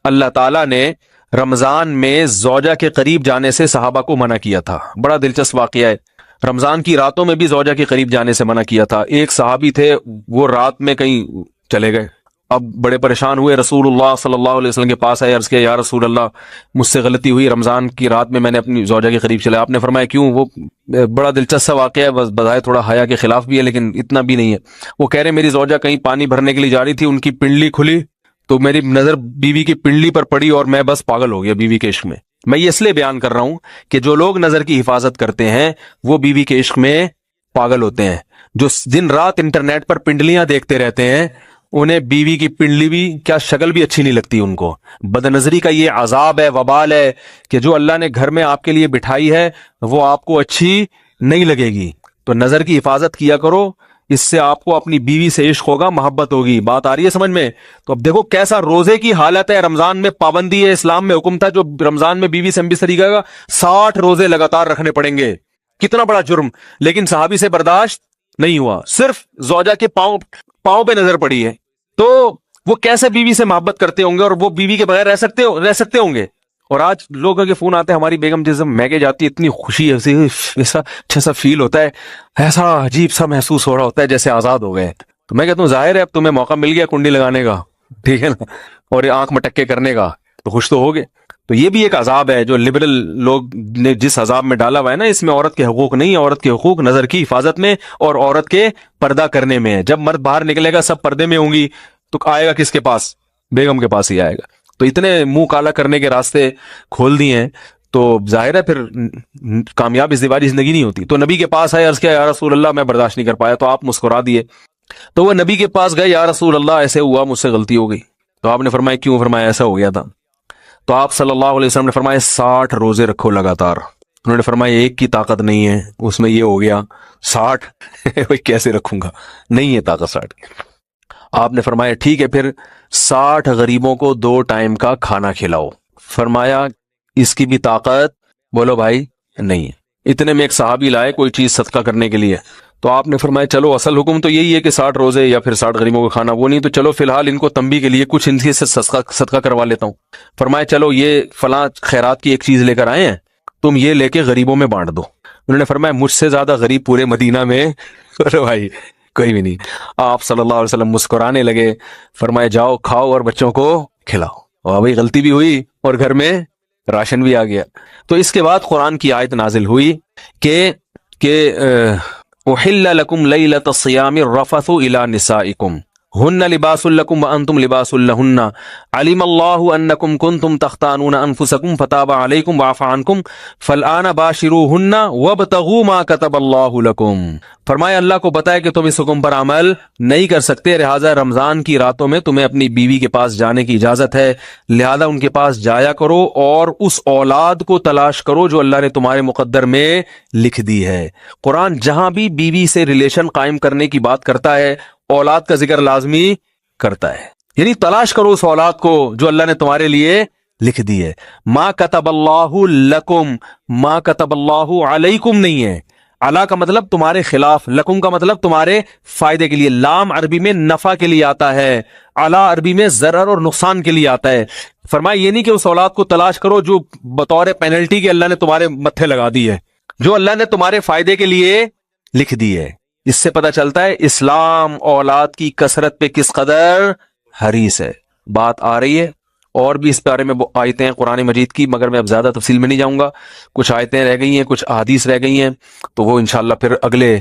اللہ تعالیٰ نے رمضان میں زوجہ کے قریب جانے سے صحابہ کو منع کیا تھا. بڑا دلچسپ واقعہ ہے. رمضان کی راتوں میں بھی زوجہ کے قریب جانے سے منع کیا تھا. ایک صحابی تھے، وہ رات میں کہیں چلے گئے، اب بڑے پریشان ہوئے، رسول اللہ صلی اللہ علیہ وسلم کے پاس آئے، عرض کیا یا رسول اللہ مجھ سے غلطی ہوئی، رمضان کی رات میں نے اپنی زوجہ کے قریب چلا. آپ نے فرمایا کیوں؟ وہ بڑا دلچسپ سا واقعہ ہے، بس بظاہر تھوڑا حیا کے خلاف بھی ہے لیکن اتنا بھی نہیں ہے. وہ کہہ رہے میری زوجہ کہیں پانی بھرنے کے لیے جا رہی تھی، ان کی پنڈلی کھلی تو میری نظر بیوی کی پنڈلی پر پڑی اور میں بس پاگل ہو گیا بیوی کے عشق میں. میں یہ اس لیے بیان کر رہا ہوں کہ جو لوگ نظر کی حفاظت کرتے ہیں وہ بیوی کے عشق میں پاگل ہوتے ہیں. جو دن رات انٹرنیٹ پر پنڈلیاں دیکھتے رہتے ہیں انہیں بیوی کی پنڈلی بھی کیا شکل بھی اچھی نہیں لگتی ان کو. بد نظری کا یہ عذاب ہے، وبال ہے کہ جو اللہ نے گھر میں آپ کے لیے بٹھائی ہے وہ آپ کو اچھی نہیں لگے گی. تو نظر کی حفاظت کیا کرو، اس سے آپ کو اپنی بیوی سے عشق ہوگا، محبت ہوگی. بات آ رہی ہے سمجھ میں؟ تو اب دیکھو کیسا روزے کی حالت ہے. رمضان میں پابندی ہے، اسلام میں حکم تھا جو رمضان میں بیوی سے ہمبستری کرے گا 60 روزے لگاتار رکھنے پڑیں گے. کتنا بڑا جرم، لیکن صحابی سے برداشت نہیں ہوا. صرف زوجہ کے پاؤں پہ نظر پڑی ہے تو وہ کیسے بیوی سے محبت کرتے ہوں گے اور وہ بیوی کے بغیر رہ سکتے ہوں گے. اور آج لوگوں کے فون آتے ہیں ہماری بیگم جس میگے جاتی ہے اتنی خوشی ہے، ایسا اچھا سا فیل ہوتا ہے، ایسا عجیب سا محسوس ہو رہا ہوتا ہے جیسے آزاد ہو گئے. تو میں کہتا ہوں ظاہر ہے اب تمہیں موقع مل گیا کنڈی لگانے کا، ٹھیک ہے نا، اور آنکھ مٹکے کرنے کا، تو خوش تو ہوگے. تو یہ بھی ایک عذاب ہے جو لبرل لوگ نے جس عذاب میں ڈالا ہوا ہے نا، اس میں عورت کے حقوق نہیں ہے. عورت کے حقوق نظر کی حفاظت میں اور عورت کے پردہ کرنے میں ہے. جب مرد باہر نکلے گا سب پردے میں ہوں گی تو آئے گا کس کے پاس؟ بیگم کے پاس ہی آئے گا. تو اتنے منہ کالا کرنے کے راستے کھول دیے ہیں تو ظاہر ہے پھر کامیاب ازدواجی زندگی نہیں ہوتی. تو نبی کے پاس آئے، عرض کیا یا رسول اللہ میں برداشت نہیں کر پایا. تو آپ مسکرا دیے. تو وہ نبی کے پاس گئے، یا رسول اللہ ایسے ہوا، مجھ سے غلطی ہو گئی. تو آپ نے فرمایا کیوں؟ فرمایا ایسا ہو گیا تھا. تو آپ صلی اللہ علیہ وسلم نے فرمایا 60 روزے رکھو لگاتار. انہوں نے فرمایا ایک کی طاقت نہیں ہے، اس میں یہ ہو گیا 60 کیسے رکھوں گا، نہیں ہے طاقت 60. آپ نے فرمایا ٹھیک ہے پھر 60 غریبوں کو 2 ٹائم کا کھانا کھلاؤ. فرمایا اس کی بھی طاقت بولو بھائی نہیں ہے. اتنے میں ایک صحابی لائے کوئی چیز صدقہ کرنے کے لیے. تو آپ نے فرمایا چلو اصل حکم تو یہی ہے کہ 60 روزے یا پھر 60 غریبوں کو کھانا، وہ نہیں تو چلو فی الحال ان کو تنبیہ کے لیے کچھ ان سے صدقہ کروا لیتا ہوں. فرمایا چلو یہ فلاں خیرات کی ایک چیز لے کر آئے ہیں، تم یہ لے کے غریبوں میں بانٹ دو. انہوں نے فرمایا مجھ سے زیادہ غریب پورے مدینہ میں بھائی کوئی بھی نہیں. آپ صلی اللہ علیہ وسلم مسکرانے لگے، فرمایا جاؤ کھاؤ اور بچوں کو کھلاؤ. اور بھائی غلطی بھی ہوئی اور گھر میں راشن بھی آ گیا. تو اس کے بعد قرآن کی آیت نازل ہوئی کہ احل لکم لیلۃ الصیام الرفث الی نسائکم ہن لباس لکم وانتم لباس لہن علم اللہ انکم کنتم تختانون انفسکم فتاب علیکم وعفى عنکم فالآن باشروہن وابتغوا ما کتب اللہ لکم. فرمایا اللہ کو پتہ ہے کہ تم اس حکم پر عمل نہیں کر سکتے، لہٰذا رمضان کی راتوں میں تمہیں اپنی بیوی کے پاس جانے کی اجازت ہے، لہذا ان کے پاس جایا کرو اور اس اولاد کو تلاش کرو جو اللہ نے تمہارے مقدر میں لکھ دی ہے. قرآن جہاں بھی بیوی سے ریلیشن قائم کرنے کی بات کرتا ہے اولاد کا ذکر لازمی کرتا ہے، یعنی تلاش کرو اس اولاد کو جو اللہ نے تمہارے لیے لکھ دی ہے. ما کتب اللہ لکم، ما کتب اللہ علیکم نہیں ہے. علا کا مطلب تمہارے خلاف، لکم کا مطلب تمہارے فائدے کے لیے. لام عربی میں نفع کے لیے آتا ہے، علا عربی میں ضرر اور نقصان کے لیے آتا ہے. فرمایا یہ نہیں کہ اس اولاد کو تلاش کرو جو بطور پینلٹی کے اللہ نے تمہارے متھے لگا دی ہے، جو اللہ نے تمہارے فائدے کے لیے لکھ دی ہے. اس سے پتہ چلتا ہے اسلام اولاد کی کثرت پہ کس قدر حریص ہے. بات آ رہی ہے اور بھی اس بارے میں آیتیں ہیں قرآن مجید کی، مگر میں اب زیادہ تفصیل میں نہیں جاؤں گا. کچھ آیتیں رہ گئی ہیں، کچھ احادیث رہ گئی ہیں، تو وہ انشاءاللہ پھر اگلے